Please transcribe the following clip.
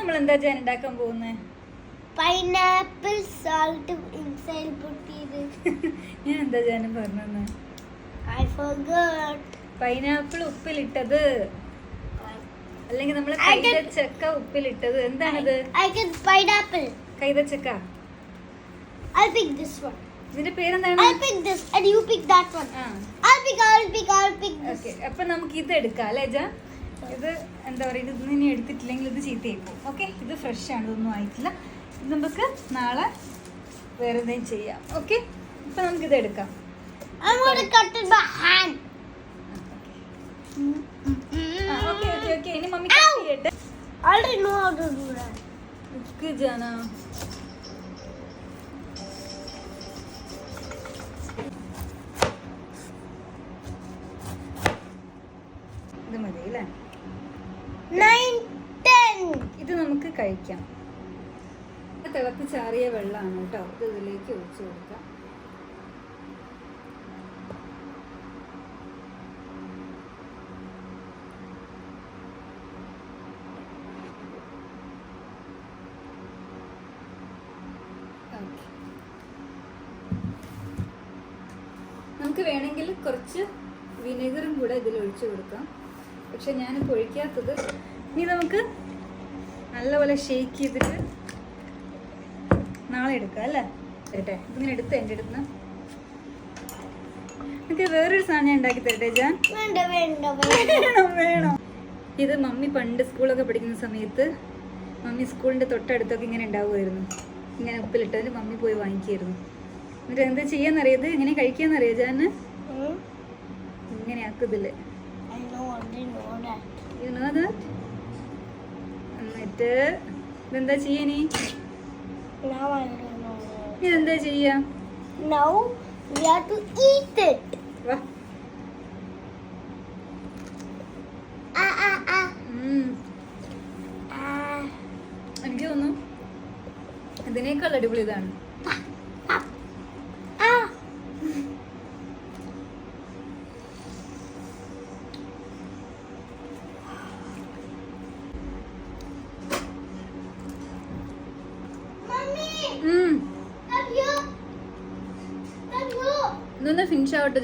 നമ്മൾ എന്താ ജാൻ ഉണ്ടാക്കാൻ പോകുന്നത്? പൈനാപ്പിൾ സാൾട്ട് ഇൻസൈഡ് പുട്ടിയത്. ഞാൻ എന്താ ജാനും പറഞ്ഞത്? I forgot. പൈനാപ്പിൾ ഉപ്പിലിട്ടത്, അല്ലെങ്കിൽ നമ്മൾ കൈതച്ചക്ക ഉപ്പിലിട്ടത്. എന്താണത്? I get pineapple. കൈതച്ചക്ക. I'll pick this one. ഇതിന്റെ പേരെന്താണ്? I'll pick this and you pick that one. I'll pick this. Okay, അപ്പൊ നമുക്ക് ഇത് എടുക്കാം അല്ലേ ജാ? ഇത് എന്താ പറയുക, ഇത് ഇനി എടുത്തിട്ടില്ലെങ്കിൽ ഇത് ചീത്തയായിപ്പോ. ഓക്കെ, ഇത് ഫ്രഷ് ആണ്, ഇതൊന്നും ആയിട്ടില്ല. ഇത് നമുക്ക് നാളെ വേറെ എന്തെങ്കിലും ചെയ്യാം. ഓക്കെ, ഇപ്പൊ നമുക്കിത് എടുക്കാം. I'm going to cut it by hand. Okay, ഇനി മമ്മി കട്ട് ചെയ്യട്ടെ. I already know how to do that. ഉക്ക് ജാന. ഇത് മതി അല്ലേ? 9, 10. ഇത് നമുക്ക് കഴിക്കാം. തിളപ്പിച്ചാറിയ വെള്ളമാണ് കേട്ടോ. ഇത് ഇതിലേക്ക് ഒഴിച്ചു കൊടുക്കാം. നമുക്ക് വേണമെങ്കിൽ കുറച്ച് വിനെഗറും കൂടെ ഇതിൽ ഒഴിച്ചു കൊടുക്കാം. പക്ഷെ ഞാനിപ്പോൾ ഒഴിക്കാത്തത്. ഇനി നമുക്ക് നല്ലപോലെ ഷേക്ക് ചെയ്തിട്ട് നാളെ എടുക്കാം അല്ലേ? തരട്ടെ, ഇതിങ്ങനെ എടുത്ത് എൻ്റെ അടുത്ത് എനിക്ക് വേറൊരു സാധനം ഞാൻ ഉണ്ടാക്കി തരട്ടെ ജാൻ? വേണോ? ഇത് മമ്മി പണ്ട് സ്കൂളൊക്കെ പഠിക്കുന്ന സമയത്ത് മമ്മി സ്കൂളിൻ്റെ തൊട്ടടുത്തൊക്കെ ഇങ്ങനെ ഉണ്ടാവുമായിരുന്നു. ഇങ്ങനെ ഉപ്പിലിട്ടതിന് മമ്മി പോയി വാങ്ങിക്കായിരുന്നു. എന്നിട്ട് എന്താ ചെയ്യാന്നറിയത്? എങ്ങനെ കഴിക്കാന്നറിയോ ജാന്? ഇങ്ങനെ ആക്കുതില്ലേ? എന്നിട്ട് ഇതെന്താ ചെയ്യാ? നീ ഇതെന്താ ചെയ്യാ? Now we have to eat it. വാ. എനിക്ക് തോന്നുന്നു ഇതിനേക്കാൾ അടിപൊളി ഇതാണ്. ഇതൊന്ന് ഫിനിഷ് ആവട്ടെ.